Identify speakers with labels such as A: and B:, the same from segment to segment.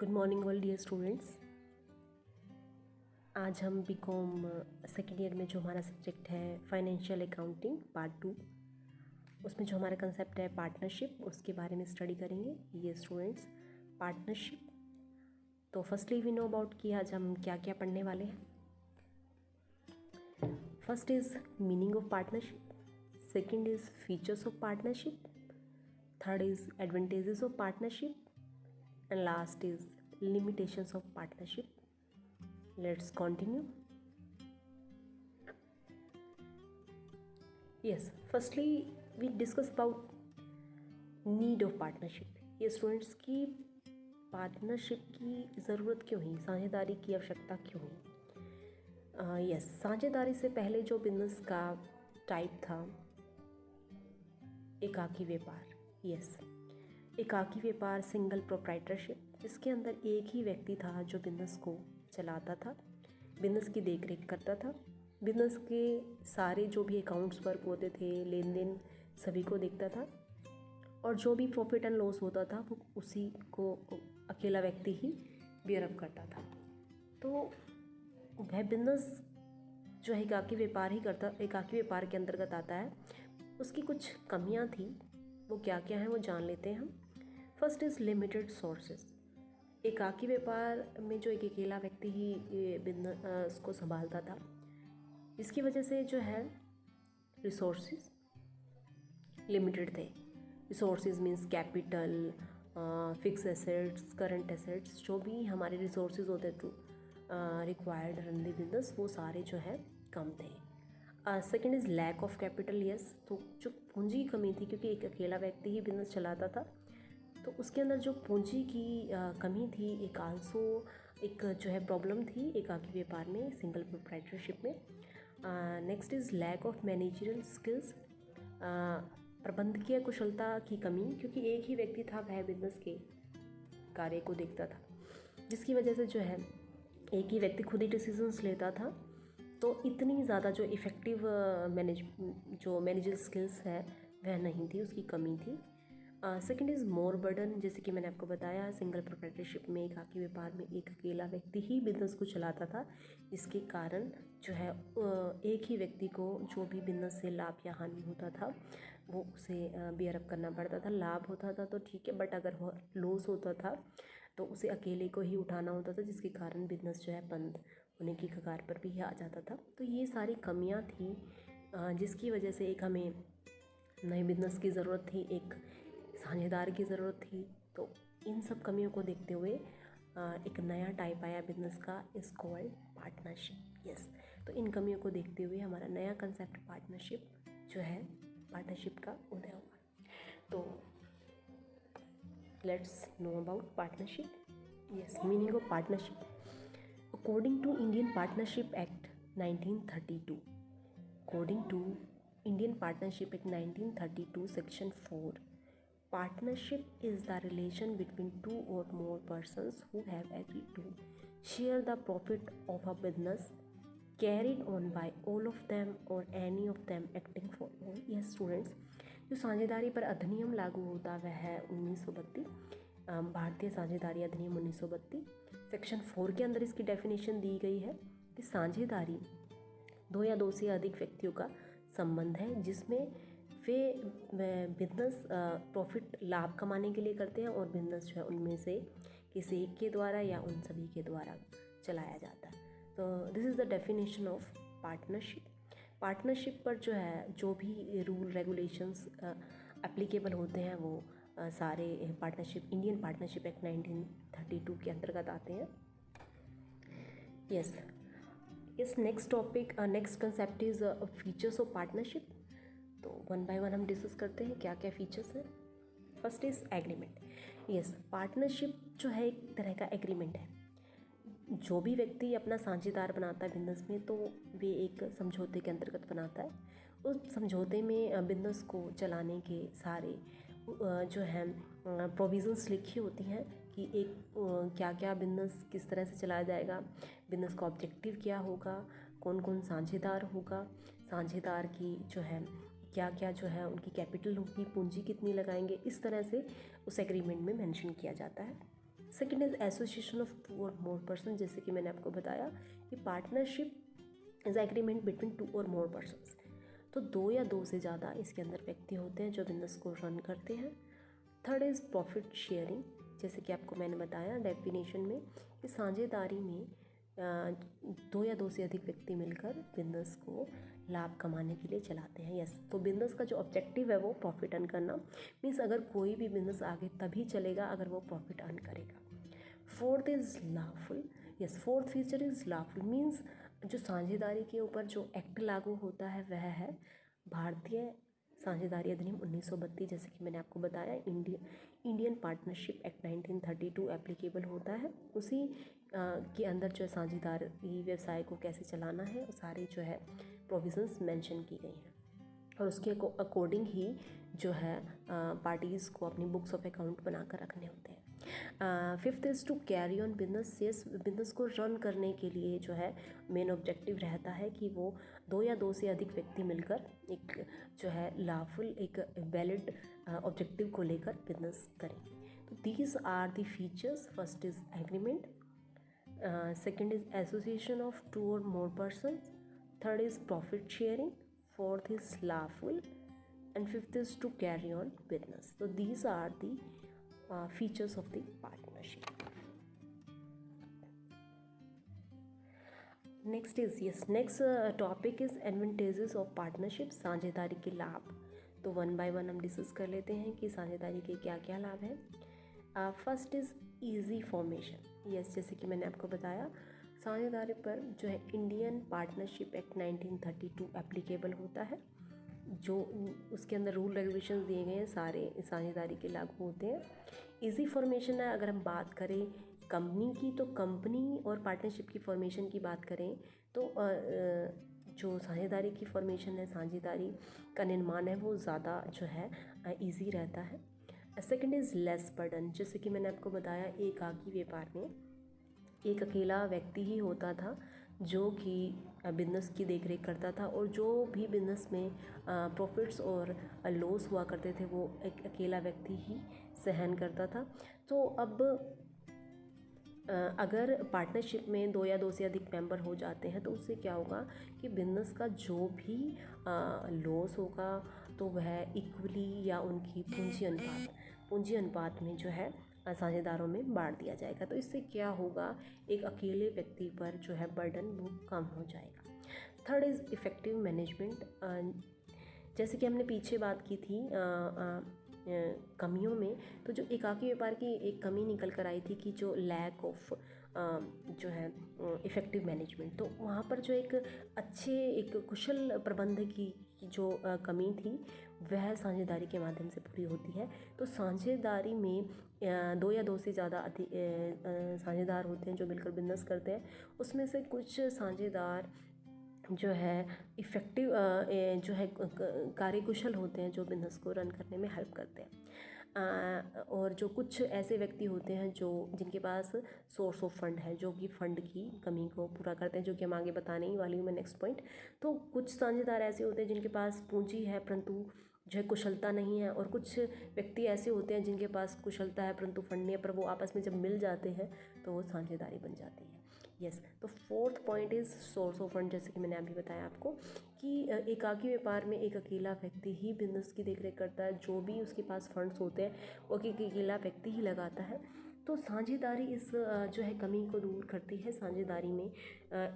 A: Good morning all dear students. आज हम BCom second year में जो हमारा सब्जेक्ट है फाइनेंशियल अकाउंटिंग पार्ट 2, उसमें जो हमारा कंसेप्ट है पार्टनरशिप, उसके बारे में स्टडी करेंगे। ये स्टूडेंट्स पार्टनरशिप, तो फर्स्टली वी नो अबाउट कि आज हम क्या क्या पढ़ने वाले हैं। First is meaning of partnership, second is features of partnership, third is advantages of partnership, and last is limitations of partnership. Let's continue. Yes, firstly we discuss about need of partnership. ये students की partnership की ज़रूरत क्यों हुई, साझेदारी की आवश्यकता क्यों हुई। यस, साझेदारी से पहले जो बिजनेस का टाइप था एकाकी व्यापार। यस, एकाकी व्यापार, सिंगल प्रोप्राइटरशिप, जिसके अंदर एक ही व्यक्ति था जो बिजनेस को चलाता था, बिजनेस की देखरेख करता था, बिजनेस के सारे जो भी अकाउंट्स वर्क होते थे, लेन देन सभी को देखता था, और जो भी प्रॉफिट एंड लॉस होता था वो उसी को अकेला व्यक्ति ही बियरअप करता था। तो वह बिजनेस जो है एकाकी व्यापार ही करता, एकाकी व्यापार के अंतर्गत आता है। उसकी कुछ कमियां थी, वो क्या क्या हैं वो जान लेते हैं हम। First is limited sources. एकाकी व्यापार में जो एक अकेला व्यक्ति ही बिजनेस को संभालता था, इसकी वजह से जो है रिसोर्सेज लिमिटेड थे। Resources means capital, fix assets, current assets, जो भी हमारे रिसोर्सेज होते to required run the business, वो सारे जो है कम थे। Second is lack of capital. Yes, तो जो पूंजी की कमी थी, क्योंकि एक अकेला व्यक्ति ही बिजनेस चलाता था, तो उसके अंदर जो पूंजी की कमी थी, एक आल्सो एक जो है प्रॉब्लम थी एकाकी व्यापार में, सिंगल प्रोप्राइटरशिप में। Next is lack of managerial skills, प्रबंधकीय कुशलता की कमी, क्योंकि एक ही व्यक्ति था, वह बिजनेस के कार्य को देखता था, जिसकी वजह से जो है एक ही व्यक्ति खुद ही डिसीजंस लेता था, तो इतनी ज़्यादा जो इफ़ेक्टिव मैनेजर स्किल्स है वह नहीं थी, उसकी कमी थी। सेकेंड इज़ मोर बर्डन, जैसे कि मैंने आपको बताया सिंगल प्रोप्राइटरशिप में, एकाकी व्यापार में एक अकेला व्यक्ति ही बिजनेस को चलाता था, इसके कारण जो है एक ही व्यक्ति को जो भी बिजनेस से लाभ या हानि होता था वो उसे बियरअप करना पड़ता था। लाभ होता था तो ठीक है, बट अगर लॉस होता था तो उसे अकेले को ही उठाना होता था, जिसके कारण बिजनेस जो है बंद होने की कगार पर भी आ जाता था। तो ये सारी कमियां थी, जिसकी वजह से एक हमें नए बिजनेस की ज़रूरत थी, एक साझेदार की ज़रूरत थी। तो इन सब कमियों को देखते हुए एक नया टाइप आया बिजनेस का, इज़ कॉल्ड पार्टनरशिप। यस, तो इन कमियों को देखते हुए हमारा नया कंसेप्ट पार्टनरशिप जो है, पार्टनरशिप का उदय हुआ। तो let's know about partnership. Yes, meaning of partnership. According to Indian partnership act 1932, according to Indian partnership act 1932 section 4, partnership is the relation between two or more persons who have agreed to share the profit of a business carried on by all of them or any of them acting for all. Yes students, जो साझेदारी पर अधिनियम लागू होता वह है 1932, भारतीय साझेदारी अधिनियम 1932 सेक्शन 4 के अंदर इसकी डेफिनेशन दी गई है कि साझेदारी दो या दो से अधिक व्यक्तियों का संबंध है, जिसमें वे बिजनेस प्रॉफिट लाभ कमाने के लिए करते हैं, और बिजनेस जो है उनमें से किसी एक के द्वारा या उन सभी के द्वारा चलाया जाता है। तो this is the definition of partnership. Partnership पर जो है जो भी रूल रेगुलेशंस एप्लीकेबल होते हैं वो सारे पार्टनरशिप, इंडियन पार्टनरशिप एक्ट 1932 के अंतर्गत आते हैं। Yes, next topic, next concept is features of partnership. तो वन बाय वन हम डिस्कस करते हैं क्या क्या फीचर्स हैं। First is agreement. Yes, partnership जो है एक तरह का एग्रीमेंट है। जो भी व्यक्ति अपना साझेदार बनाता है बिजनेस में, तो वे एक समझौते के अंतर्गत बनाता है। उस समझौते में बिजनेस को चलाने के सारे जो है प्रोविज़न्स लिखी होती हैं कि एक क्या क्या बिजनेस किस तरह से चलाया जाएगा, बिजनेस का ऑब्जेक्टिव क्या होगा, कौन कौन साझेदार होगा, साझेदार की जो है क्या क्या जो है उनकी कैपिटल होगी, पूंजी कितनी लगाएंगे, इस तरह से उस एग्रीमेंट में मेंशन किया जाता है। सेकेंड इज एसोसिएशन ऑफ 2 और मोर पर्सन, जैसे कि मैंने आपको बताया कि पार्टनरशिप इज एग्रीमेंट बिटवीन 2 और मोर पर्सन्स। तो 2 या 2 से ज़्यादा इसके अंदर व्यक्ति होते हैं जो बिजनेस को रन करते हैं। थर्ड इज़ प्रॉफिट शेयरिंग, जैसे कि आपको मैंने बताया डेफिनेशन में कि साझेदारी में 2 या 2 से अधिक व्यक्ति मिलकर बिजनेस को लाभ कमाने के लिए चलाते हैं। यस, तो बिजनेस का जो ऑब्जेक्टिव है वो प्रॉफिट अर्न करना, मीन्स अगर कोई भी बिजनेस आगे तभी चलेगा अगर वो प्रॉफिट अर्न करेगा। Fourth is lawful, yes, fourth feature is lawful, means जो साझेदारी के ऊपर जो एक्ट लागू होता है वह है भारतीय साझेदारी अधिनियम 1932, जैसे कि मैंने आपको बताया इंडियन पार्टनरशिप एक्ट 1932 एप्लीकेबल होता है। उसी के अंदर जो है साझेदारी व्यवसाय को कैसे चलाना है सारे जो है प्रोविजंस मेंशन की गई हैं और उसके अकॉर्डिंग ही जो है पार्टीज़ को अपनी बुक्स ऑफ अकाउंट बनाकर रखने होते हैं। Fifth is to carry on business, yes, business को रन करने के लिए जो है मेन ऑब्जेक्टिव रहता है कि वो 2 या 2 से अधिक व्यक्ति मिलकर एक जो है लाफुल एक वैलिड ऑब्जेक्टिव को लेकर बिजनेस करें। तो these are the features. First is agreement, second is association of 2 और more person, third is profit sharing, fourth is lawful, and fifth is to carry on business. So these are the features of the partnership. Next topic is advantages of partnership, साझेदारी के लाभ। तो one by one हम discuss कर लेते हैं कि साझेदारी के क्या क्या लाभ हैं। First is easy formation, yes, जैसे कि मैंने आपको बताया साझेदारी पर जो है इंडियन पार्टनरशिप एक्ट 1932 एप्लीकेबल होता है, जो उसके अंदर रूल रेगुलेशंस दिए गए हैं सारे साझेदारी के लागू होते हैं। इजी फॉर्मेशन है, अगर हम बात करें कंपनी की तो कंपनी और पार्टनरशिप की फॉर्मेशन की बात करें तो जो साझेदारी की फॉर्मेशन है, साझेदारी का निर्माण है वो ज़्यादा जो है ईजी रहता है। सेकेंड इज़ लेस बर्डन, जैसे कि मैंने आपको बताया एकाकी व्यापार में एक अकेला व्यक्ति ही होता था जो कि बिजनेस की देखरेख करता था और जो भी बिजनेस में प्रॉफिट्स और लॉस हुआ करते थे वो एक अकेला व्यक्ति ही सहन करता था। तो अब अगर पार्टनरशिप में 2 या 2 से अधिक मेंबर हो जाते हैं तो उससे क्या होगा कि बिजनेस का जो भी लॉस होगा तो वह इक्वली या उनकी पूंजी अनुपात में जो है साझेदारों में बांट दिया जाएगा। तो इससे क्या होगा, एक अकेले व्यक्ति पर जो है बर्डन वो कम हो जाएगा। थर्ड इज़ इफ़ेक्टिव मैनेजमेंट, जैसे कि हमने पीछे बात की थी कमियों में, तो जो एकाकी व्यापार की एक कमी निकल कर आई थी कि जो लैक ऑफ जो है इफ़ेक्टिव मैनेजमेंट, तो वहाँ पर जो एक कुशल प्रबंध की जो कमी थी वह साझेदारी के माध्यम से पूरी होती है। तो साझेदारी में 2 या 2 से ज़्यादा साझेदार होते हैं जो मिलकर बिजनेस करते हैं, उसमें से कुछ साझेदार जो है इफ़ेक्टिव जो है कार्यकुशल होते हैं जो बिजनेस को रन करने में हेल्प करते हैं। और जो कुछ ऐसे व्यक्ति होते हैं जो जिनके पास सोर्स ऑफ फंड है, जो कि फंड की कमी को पूरा करते हैं, जो कि हम आगे बताने ही वाली हूँ मैं नेक्स्ट पॉइंट। तो कुछ साझेदार ऐसे होते हैं जिनके पास पूंजी है परंतु जो है कुशलता नहीं है, और कुछ व्यक्ति ऐसे होते हैं जिनके पास कुशलता है परंतु फंड नहीं है, पर वो आपस में जब मिल जाते हैं तो वो साझेदारी बन जाती है। यस, तो fourth point is source of fund, जैसे कि मैंने अभी बताया आपको कि एकाकी व्यापार में एक अकेला व्यक्ति ही बिजनेस की देखरेख करता है, जो भी उसके पास फंड्स होते हैं वो एक अकेला व्यक्ति ही लगाता है। तो साझेदारी इस जो है कमी को दूर करती है। साझेदारी में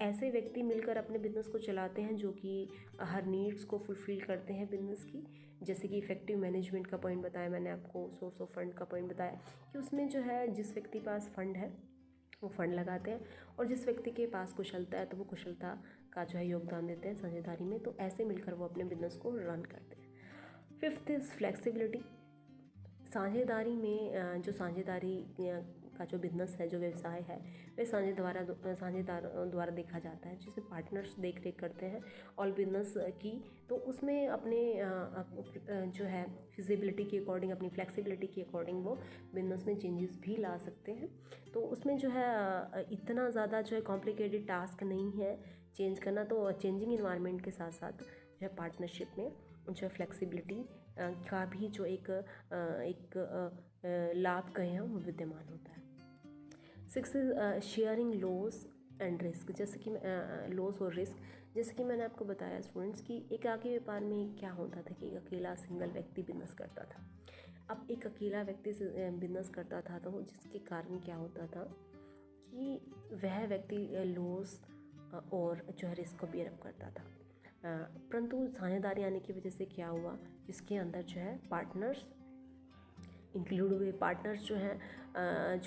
A: ऐसे व्यक्ति मिलकर अपने बिजनेस को चलाते हैं जो कि हर नीड्स को फुलफ़िल करते हैं बिजनेस की, जैसे कि इफ़ेक्टिव मैनेजमेंट का पॉइंट बताया मैंने आपको, सोर्स ऑफ फंड का पॉइंट बताया कि उसमें जो है जिस व्यक्ति के पास फंड है वो फंड लगाते हैं और जिस व्यक्ति के पास कुशलता है तो वो कुशलता का जो है योगदान देते हैं साझेदारी में। तो ऐसे मिलकर वो अपने बिजनेस को रन करते हैं। फिफ्थ इज़ फ्लेक्सिबिलिटी, साझेदारी में जो साझेदारी का जो बिजनेस है, जो व्यवसाय है, वह साझेदारों द्वारा देखा जाता है, जिसे पार्टनर्स देख रेख करते हैं और बिजनेस की। तो उसमें अपने जो है फिजिबिलिटी के अकॉर्डिंग, अपनी फ्लेक्सिबिलिटी के अकॉर्डिंग वो बिजनेस में चेंजेस भी ला सकते हैं। तो उसमें जो है इतना ज़्यादा जो है कॉम्प्लिकेटेड टास्क नहीं है चेंज करना। तो चेंजिंग इन्वायरमेंट के साथ साथ जो है पार्टनरशिप में जो फ्लेक्सिबिलिटी का भी जो एक लाभ कहें हम विद्यमान होता है। 6 is sharing loss and risk, जैसे कि लॉस और रिस्क, जैसे कि मैंने आपको बताया स्टूडेंट्स कि एकाकी व्यापार में क्या होता था कि एक अकेला सिंगल व्यक्ति बिजनेस करता था। अब एक अकेला व्यक्ति से बिजनेस करता था तो जिसके कारण क्या होता था कि वह व्यक्ति लॉस और जो है रिस्क को बियर अप करता था। परंतु साझेदारी आने की वजह से क्या हुआ, इसके अंदर जो है पार्टनर्स इंक्लूड हुए। पार्टनर्स जो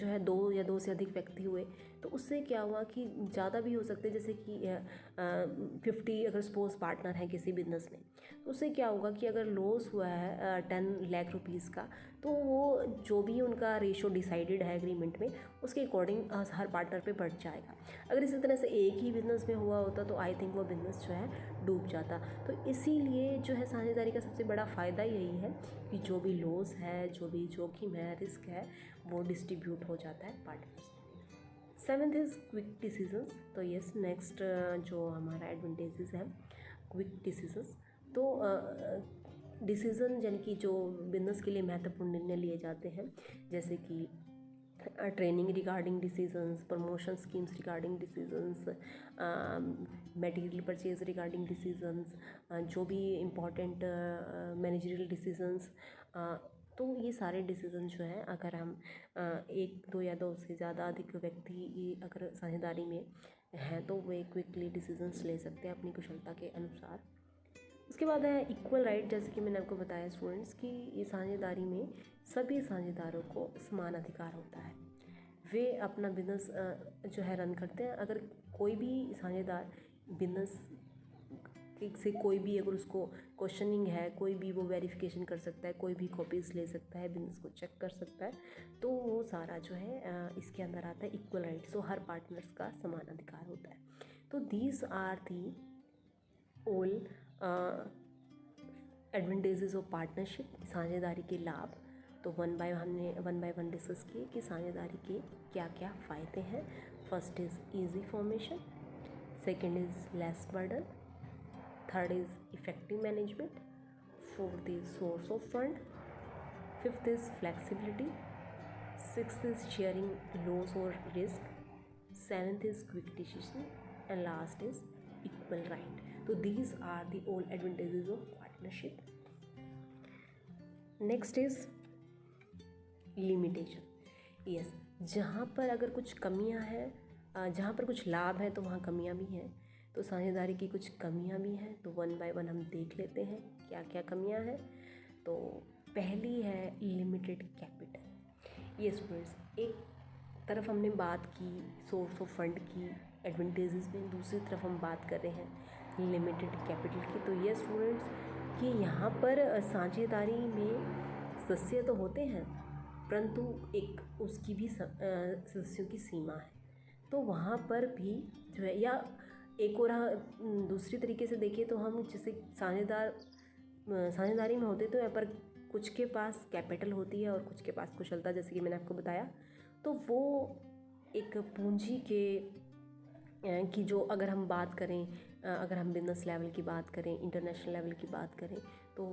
A: है 2 या 2 से अधिक व्यक्ति हुए, तो उससे क्या हुआ कि ज़्यादा भी हो सकते हैं, जैसे कि 50 अगर सपोज पार्टनर हैं किसी बिजनेस में, तो उससे क्या होगा कि अगर लॉस हुआ है 10 लाख रुपीज़ का, तो वो जो भी उनका रेशो डिसाइडेड है एग्रीमेंट में उसके अकॉर्डिंग हर पार्टनर पे बढ़ जाएगा। अगर इसी तरह से एक ही बिजनेस में हुआ होता तो आई थिंक वो बिजनेस जो है डूब जाता। तो इसीलिए जो है साझेदारी का सबसे बड़ा फ़ायदा यही है कि जो भी लॉस है, जो भी जोखिम है, रिस्क है, वो डिस्ट्रीब्यूट हो जाता है partners. 7th is quick decisions. तो यस, नेक्स्ट जो हमारा एडवांटेजेस है क्विक डिसीजंस। तो डिसीज़न यानी कि जो बिजनेस के लिए महत्वपूर्ण निर्णय लिए जाते हैं, जैसे कि training regarding decisions, promotion schemes regarding decisions, material purchase regarding decisions, जो भी इम्पोर्टेंट मैनेजरियल डिसीजंस, तो ये सारे डिसीजन जो हैं अगर हम 1, 2 या 2 से ज़्यादा अधिक व्यक्ति अगर साझेदारी में हैं तो वे क्विकली डिसीजंस ले सकते हैं अपनी कुशलता के अनुसार। उसके बाद है इक्वल राइट, जैसे कि मैंने आपको बताया स्टूडेंट्स कि ये साझेदारी में सभी साझेदारों को समान अधिकार होता है। वे अपना बिजनेस जो है रन करते हैं। अगर कोई भी साझेदार बिजनेस से कोई भी अगर उसको क्वेश्चनिंग है, कोई भी वो वेरिफिकेशन कर सकता है, कोई भी कॉपीज़ ले सकता है, बिजनेस को चेक कर सकता है, तो वो सारा जो है इसके अंदर आता है इक्वल राइट। सो हर पार्टनर्स का समान अधिकार होता है। तो these are the all advantages of partnership, साझेदारी के लाभ। तो हमने वन बाय वन डिस्कस किए कि साझेदारी के क्या क्या फ़ायदे हैं। First is easy formation, second is less burden, third is effective management, fourth is source of fund, fifth is flexibility, sixth is sharing loss और risk, seventh is quick decision and last is equal right. तो these are the all advantages of partnership. Next is limitation. Yes, जहाँ पर अगर कुछ कमियाँ हैं, जहाँ पर कुछ लाभ है तो वहाँ कमियाँ भी हैं। तो साझेदारी की कुछ कमियाँ भी हैं, तो वन बाय वन हम देख लेते हैं क्या क्या कमियाँ हैं। तो पहली है लिमिटेड कैपिटल। ये स्टूडेंट्स, एक तरफ हमने बात की सोर्स ऑफ फंड की एडवांटेजेस में, दूसरी तरफ हम बात कर रहे हैं लिमिटेड कैपिटल की। तो ये स्टूडेंट्स कि यहाँ पर साझेदारी में सदस्य तो होते हैं परंतु एक उसकी भी सदस्यों की सीमा है। तो वहाँ पर भी जो है, या एक और दूसरी तरीके से देखें तो हम जैसे साझेदारी में होते तो यहाँ पर कुछ के पास कैपिटल होती है और कुछ के पास कुशलता, जैसे कि मैंने आपको बताया। तो वो एक पूंजी की जो अगर हम बात करें, अगर हम बिजनेस लेवल की बात करें, इंटरनेशनल लेवल की बात करें, तो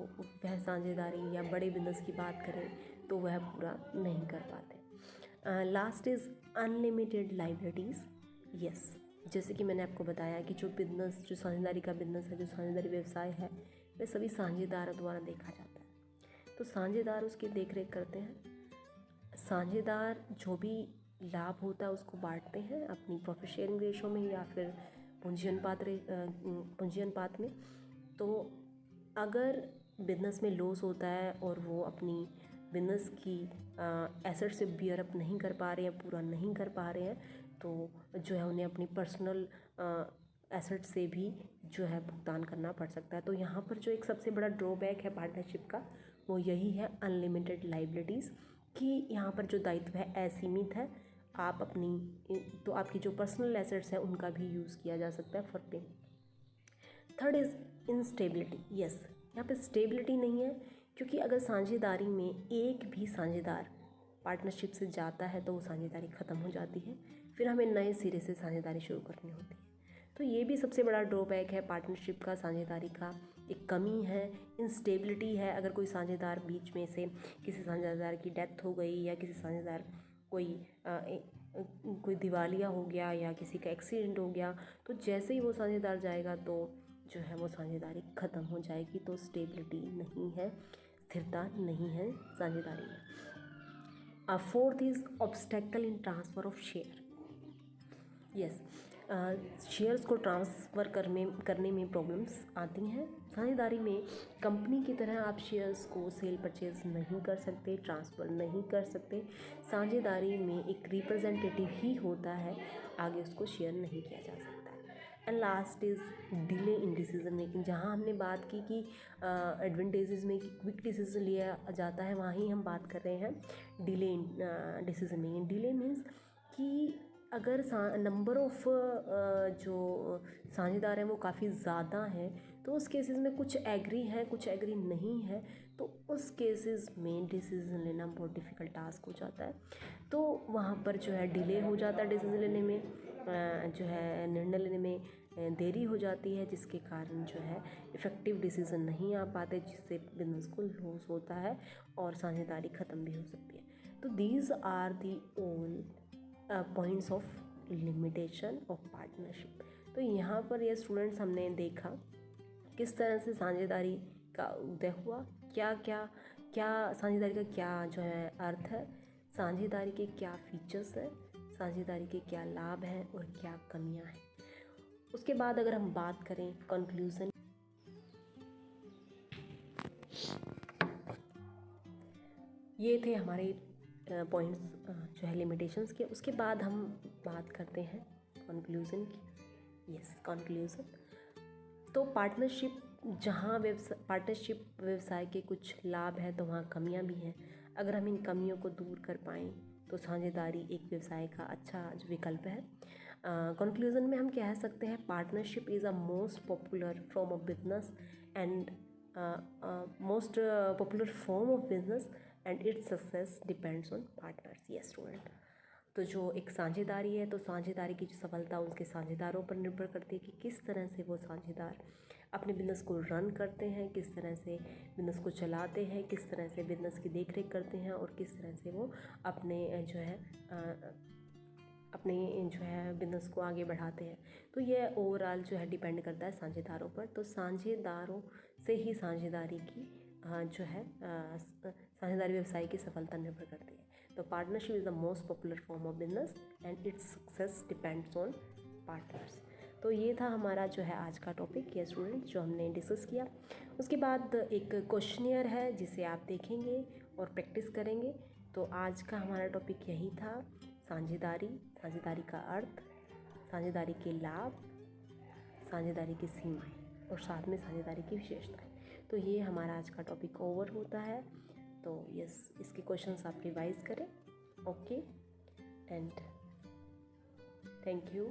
A: वह साझेदारी या बड़े बिजनेस की बात करें तो वह पूरा नहीं कर पाते। Last is unlimited liabilities. Yes, जैसे कि मैंने आपको बताया कि जो साझेदारी का बिजनेस है, जो साझेदारी व्यवसाय है, वह सभी साझेदारों द्वारा देखा जाता है। तो साझेदार उसकी देख रेख करते हैं। साझेदार जो भी लाभ होता है उसको बांटते हैं अपनी प्रॉफिट शेयरिंग रेशो में या फिर पूंजी अनुपात में। तो अगर बिजनेस में लॉस होता है और वो अपनी बिजनेस की एसेट से बियर अप नहीं कर पा रहे हैं, पूरा नहीं कर पा रहे हैं, तो जो है उन्हें अपनी पर्सनल एसेट से भी जो है भुगतान करना पड़ सकता है। तो यहाँ पर जो एक सबसे बड़ा ड्रॉबैक है पार्टनरशिप का वो यही है अनलिमिटेड लाइबिलिटीज़, कि यहाँ पर जो दायित्व है असीमित है। आप तो आपकी जो पर्सनल एसेट्स हैं उनका भी यूज़ किया जा सकता है फॉर पे। Third is instability. यस, यहाँ पे स्टेबिलिटी नहीं है, क्योंकि अगर साझेदारी में एक भी साझेदार पार्टनरशिप से जाता है तो वो साझेदारी ख़त्म हो जाती है, फिर हमें नए सिरे से साझेदारी शुरू करनी होती है। तो ये भी सबसे बड़ा ड्रॉबैक है पार्टनरशिप का, साझेदारी का एक कमी है, इंस्टेबिलिटी है। अगर कोई साझेदार बीच में से किसी साझेदार की डेथ हो गई या किसी साझेदार कोई दिवालिया हो गया या किसी का एक्सीडेंट हो गया, तो जैसे ही वो साझेदार जाएगा तो जो है वो साझेदारी ख़त्म हो जाएगी। तो स्टेबिलिटी नहीं है, स्थिरता नहीं है साझेदारी में। Fourth is obstacle in transfer of share. Yes, shares को ट्रांसफ़र करने में प्रॉब्लम्स आती हैं। साझेदारी में कंपनी की तरह आप शेयर्स को सेल परचेज नहीं कर सकते, ट्रांसफ़र नहीं कर सकते। साझेदारी में एक रिप्रेजेंटेटिव ही होता है, आगे उसको शेयर नहीं किया जा सकता। And last is delay in decision making. जहाँ हमने बात की कि एडवांटेजेस में कि क्विक डिसीजन लिया जाता है, वहाँ ही हम बात कर रहे हैं delay in decision making. Delay means कि अगर नंबर ऑफ जो साझेदार हैं वो काफ़ी ज़्यादा हैं, तो उस केसेस में कुछ एग्री हैं, कुछ एग्री नहीं है, तो उस केसेस में डिसीज़न लेना बहुत डिफ़िकल्ट टास्क हो जाता है। तो वहाँ पर जो है डिले हो जाता है डिसीज़न लेने में, जो है निर्णय लेने में देरी हो जाती है, जिसके कारण जो है इफ़ेक्टिव डिसीज़न नहीं आ पाते, जिससे बिजनेस को लॉस होता है और साझेदारी ख़त्म भी हो सकती है। तो these are the all points of limitation of partnership. तो यहाँ पर ये स्टूडेंट्स हमने देखा किस तरह से साझेदारी का उदय हुआ, क्या साझेदारी का क्या जो है अर्थ है, साझेदारी के क्या फीचर्स हैं, साझेदारी के क्या लाभ हैं और क्या कमियां हैं। उसके बाद अगर हम बात करें कंक्लूज़न, ये थे हमारे पॉइंट्स जो है लिमिटेशंस के। उसके बाद हम बात करते हैं कंक्लूज़न की। Yes, conclusion. तो पार्टनरशिप व्यवसाय के कुछ लाभ है तो वहाँ कमियाँ भी हैं। अगर हम इन कमियों को दूर कर पाएँ तो साझेदारी एक व्यवसाय का अच्छा जो विकल्प है। कंक्लूज़न में हम कह सकते हैं partnership is a most popular form of business and most popular form of business and its success depends on partners. Yes student. तो जो एक साझेदारी है, तो साझेदारी की जो सफलता उसके साझेदारों पर निर्भर करती है कि किस तरह से वो साझेदार अपने बिज़नेस को रन करते हैं, किस तरह से बिज़नेस को चलाते हैं, किस तरह से बिज़नेस की देखरेख करते हैं और किस तरह से वो अपने जो है बिज़नेस को आगे बढ़ाते हैं। तो ये ओवरऑल जो है डिपेंड करता है साझेदारों पर। तो साझेदारों से ही साझेदारी की जो है साझेदारी व्यवसाय की सफलता निर्भर करती है। तो partnership is the most popular form of business and its success depends on partners. तो ये था हमारा जो है आज का टॉपिक, ये स्टूडेंट्स जो हमने डिस्कस किया। उसके बाद एक क्वेश्चनियर है जिसे आप देखेंगे और प्रैक्टिस करेंगे। तो आज का हमारा टॉपिक यही था, साझेदारी, साझेदारी का अर्थ, साझेदारी के लाभ, साझेदारी की सीमाएं और साथ में साझेदारी की विशेषताएं। तो ये हमारा आज का टॉपिक ओवर होता है। तो यस, इसके क्वेश्चंस आप रिवाइज करें। Okay and thank you.